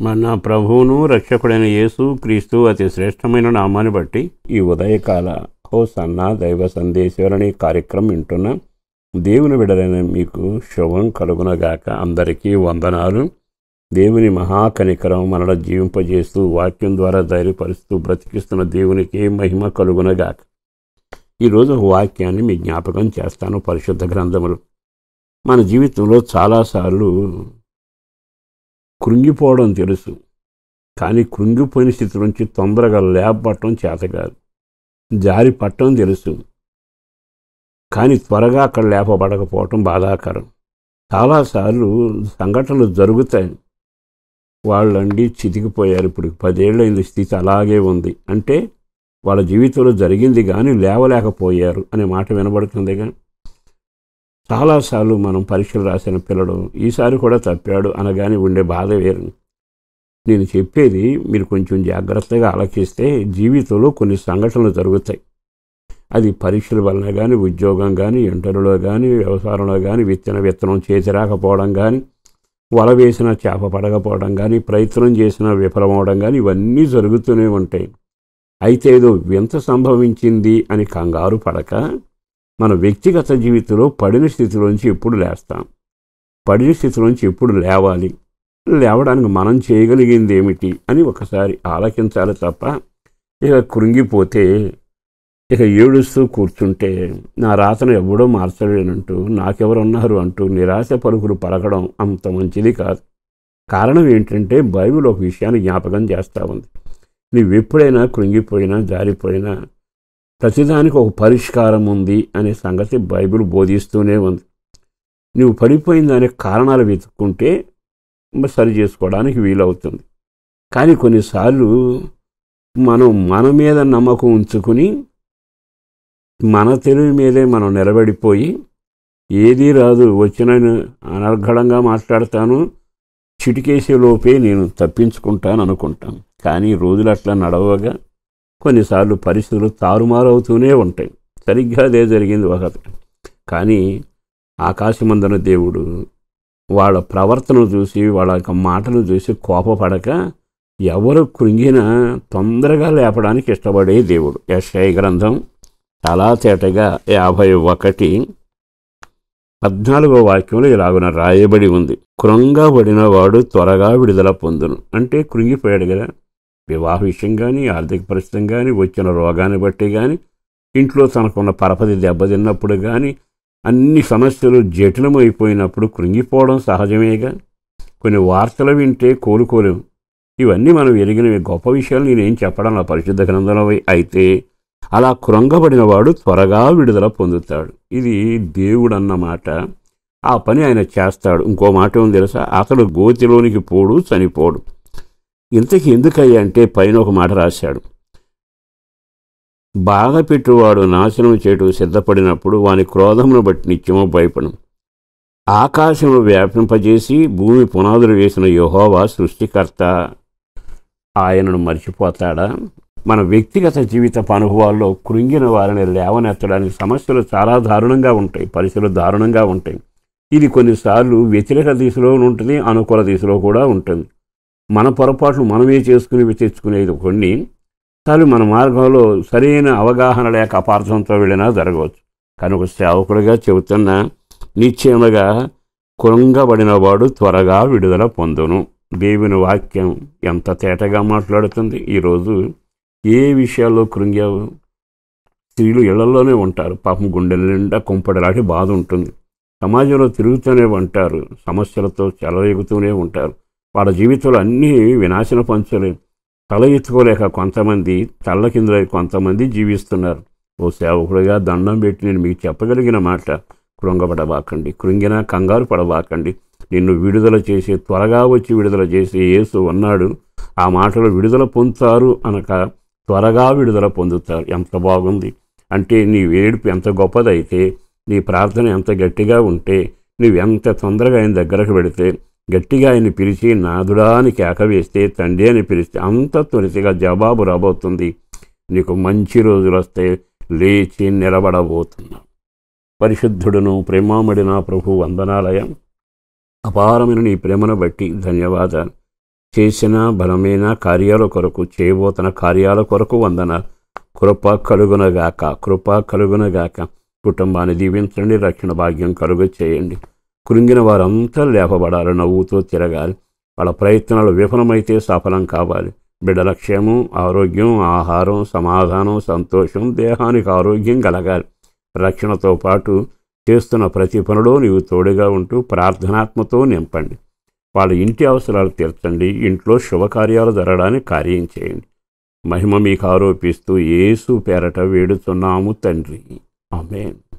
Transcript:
మన ప్రభువును రక్షకుడైన యేసు క్రీస్తు అతి శ్రేష్టమైన నామాన్ని బట్టి ఈ ఉదయకాల హోసన్నా దైవ సందేశాలని కార్యక్రమం వింటున్న దేవుని బిడ్డలైన మీకు శుభం కలుగునగాక. అందరికీ వందనాలు. దేవుని మహాకనికరం మనల జీవింపజేస్తూ వాక్యం ద్వారా ధైర్యపరుస్తూ బ్రతికిస్తున్న దేవునికి మహిమ కలుగునగాక. ఈరోజు వాక్యాన్ని మీ జ్ఞాపకం చేస్తాను. పరిశుద్ధ గ్రంథములు మన జీవితంలో చాలాసార్లు కృంగిపోవడం తెలుసు, కానీ కృంగిపోయిన స్థితి నుంచి తొందరగా లేపబట్టడం చేత కాదు. జారి పట్టడం తెలుసు, కానీ త్వరగా అక్కడ లేపబడకపోవటం బాధాకరం. చాలాసార్లు సంఘటనలు జరుగుతాయి. వాళ్ళండి చితికిపోయారు, ఇప్పుడు 10 ఏళ్ళైంది, స్థితి అలాగే ఉంది అంటే వాళ్ళ జీవితంలో జరిగింది కానీ లేవలేకపోయారు అనే మాట వినబడుతుంది. కానీ చాలాసార్లు మనం పరీక్షలు రాసిన పిల్లలు ఈసారి కూడా తప్పాడు అనగానే ఉండే బాధ వేరు. నేను చెప్పేది మీరు కొంచెం జాగ్రత్తగా ఆలోచిస్తే జీవితంలో కొన్ని సంఘటనలు జరుగుతాయి. అది పరీక్షల వలన కానీ, ఉద్యోగం కానీ, ఇంటర్వ్యూలో కానీ, వ్యవసాయంలో కానీ, విత్తనం చేతి రాకపోవడం కానీ, వల వేసిన చేప పడకపోవడం కానీ, ప్రయత్నం చేసిన విఫలమవడం కానీ, ఇవన్నీ జరుగుతూనే ఉంటాయి. అయితే ఏదో వింత సంభవించింది అని కంగారు పడక మన వ్యక్తిగత జీవితంలో పడిన స్థితిలోంచి ఎప్పుడు లేస్తాం, పడిన స్థితిలోంచి ఎప్పుడు లేవాలి, లేవడానికి మనం చేయగలిగింది ఏమిటి అని ఒకసారి ఆలోచించాలి తప్ప ఇక కృంగిపోతే, ఇక ఏడుస్తూ కూర్చుంటే నా రాతను ఎవడో మార్చలేనంటూ, నాకెవరున్నారు అంటూ నిరాశ పలుకులు పలకడం అంత మంచిది కాదు. కారణం ఏంటంటే బైబిల్ ఒక విషయాన్ని జ్ఞాపకం చేస్తూ ఉంది. నువ్వెప్పుడైనా కృంగిపోయినా జారిపోయినా ప్రతిదానికి ఒక పరిష్కారం ఉంది అనే సంగతి బైబిల్ బోధిస్తూనే ఉంది. నువ్వు పడిపోయిన దానికి కారణాలు వెతుక్కుంటే సరి చేసుకోవడానికి వీలవుతుంది. కానీ కొన్నిసార్లు మనం మన మీద నమ్మకం ఉంచుకుని మన తెలివి మీదే మనం నిలబడిపోయి ఏదీ రాదు, వచ్చిన అనర్ఘడంగా మాట్లాడతాను, చిటికేసే లోపే నేను తప్పించుకుంటాను అనుకుంటాను. కానీ రోజులు అట్లా నడవగా కొన్నిసార్లు పరిస్థితులు తారుమారవుతూనే ఉంటాయి. సరిగ్గా అదే జరిగింది ఒకటి. కానీ ఆకాశమందున దేవుడు వాళ్ళ ప్రవర్తన చూసి, వాళ్ళ యొక్క మాటలు చూసి కోపపడక ఎవరు కృంగినా తొందరగా లేపడానికి ఇష్టపడే దేవుడు. యెషయా గ్రంథం చాలా తేటగా 51:14 వాక్యంలో ఇలాగున రాయబడి ఉంది. కృంగబడిన వాడు త్వరగా విడుదల పొందును. అంటే కృంగిపోయాడు కదా, వివాహ విషయం కానీ, ఆర్థిక పరిస్థితి కానీ, వచ్చిన రోగాన్ని బట్టి కానీ, ఇంట్లో తనకున్న పరపతి దెబ్బతిన్నప్పుడు కానీ, అన్ని సమస్యలు జటిలమైపోయినప్పుడు కృంగిపోవడం సహజమేగా. కొన్ని వార్తలు వింటే కోలుకోలేము. ఇవన్నీ మనం ఎరిగినవి, గొప్ప విషయాలు నేనేం చెప్పడం నా పరిశుద్ధ గ్రంథంలో. అయితే అలా కృంగబడిన వాడు త్వరగా విడుదల పొందుతాడు. ఇది దేవుడు అన్నమాట. ఆ పని ఆయన చేస్తాడు. ఇంకో మాట ఏమో తెలుసా, అతడు గోతిలోనికి పోడు, చనిపోడు. ఇంతకీ ఎందుకయ్యా అంటే పైన ఒక మాట రాశాడు, బాధ పెట్టువాడు నాశనం చేయటం సిద్ధపడినప్పుడు వాని క్రోధమును బట్టి నిత్యము భయపడు. ఆకాశమును వ్యాపింపజేసి భూమి పునాదులు వేసిన యెహోవా సృష్టికర్త, ఆయనను మర్చిపోతాడా? మన వ్యక్తిగత జీవిత అనుభవాల్లో కృంగిన వారిని లేవనెత్తడానికి సమస్యలు చాలా దారుణంగా ఉంటాయి, పరిస్థితులు దారుణంగా ఉంటాయి. ఇది కొన్నిసార్లు వ్యతిరేక దిశలో ఉంటుంది, అనుకూల దిశలో కూడా ఉంటుంది. మన పొరపాట్లు మనమే చేసుకుని తెచ్చుకునేది కొన్ని సార్లు మన మార్గంలో సరైన అవగాహన లేక అపార్థంతో వెళ్ళినా జరగవచ్చు. కానీ ఒక సేవకుడిగా చెబుతున్నా, నిశ్చయముగా కృంగబడిన వాడు త్వరగా విడుదల పొందును. దేవుని వాక్యం ఎంత తేటగా మాట్లాడుతుంది. ఈరోజు ఏ విషయాల్లో కృంగావు? స్త్రీలు ఇళ్లలోనే ఉంటారు, పాపం గుండెల నిండా కుంపడిలాంటి బాధ ఉంటుంది. సమాజంలో తిరుగుతూనే ఉంటారు, సమస్యలతో చెలరేగుతూనే ఉంటారు. వాళ్ళ జీవితంలో అన్నీ వినాశన పంచులే. తల ఎత్తుకోలేక కొంతమంది, తల్ల కింద కొంతమంది జీవిస్తున్నారు. ఓ సేవకుడిగా దండం పెట్టి నేను మీకు చెప్పగలిగిన మాట, కృంగపడబాకండి, కృంగినా కంగారు పడబాకండి. నిన్ను విడుదల చేసి, త్వరగా వచ్చి విడుదల చేసి యేసు అన్నాడు. ఆ మాటలో విడుదల పొందుతారు అనక త్వరగా విడుదల పొందుతారు. ఎంత బాగుంది అంటే, నీ ఏడుపు ఎంత గొప్పదైతే, నీ ప్రార్థన ఎంత గట్టిగా ఉంటే, నువ్వెంత తొందరగా ఆయన దగ్గరకు వెళితే, గట్టిగా ఆయన్ని పిలిచి నాదుడా అని కేక వేస్తే, తండ్రి అని పిలిస్తే అంత త్వరితగా జవాబు రాబోతుంది. నీకు మంచి రోజులు వస్తే లేచి నిలబడబోతున్నావు. పరిశుద్ధుడును ప్రేమామడి నా ప్రభు వందనాలయం. అపారమైన నీ ప్రేమను బట్టి ధన్యవాదాలు. చేసిన బలమైన కార్యాల కొరకు, చేయబోతున్న కార్యాల కొరకు వందనాలు. కృప కలుగునగాక. కుటుంబాన్ని దీవించండి, రక్షణ భాగ్యం కలుగ చేయండి. కృంగిన వారంతా లేపబడాలి, నవ్వుతూ తిరగాలి. వాళ్ళ ప్రయత్నాలు విఫలమైతే సఫలం కావాలి. బిడ్డల క్షేమం, ఆరోగ్యం, ఆహారం, సమాధానం, సంతోషం, దేహానికి ఆరోగ్యం కలగాలి. రక్షణతో పాటు చేస్తున్న ప్రతి పనిలో నీవు తోడుగా ఉంటూ ప్రార్థనాత్మతో నింపండి. వాళ్ళ ఇంటి అవసరాలు తీర్చండి. ఇంట్లో శుభకార్యాలు జరగడానికి కార్యం చేయండి. మహిమ మీకు ఆరోపిస్తూ యేసు పేరట వేడుచున్నాము తండ్రి. ఆమేన్.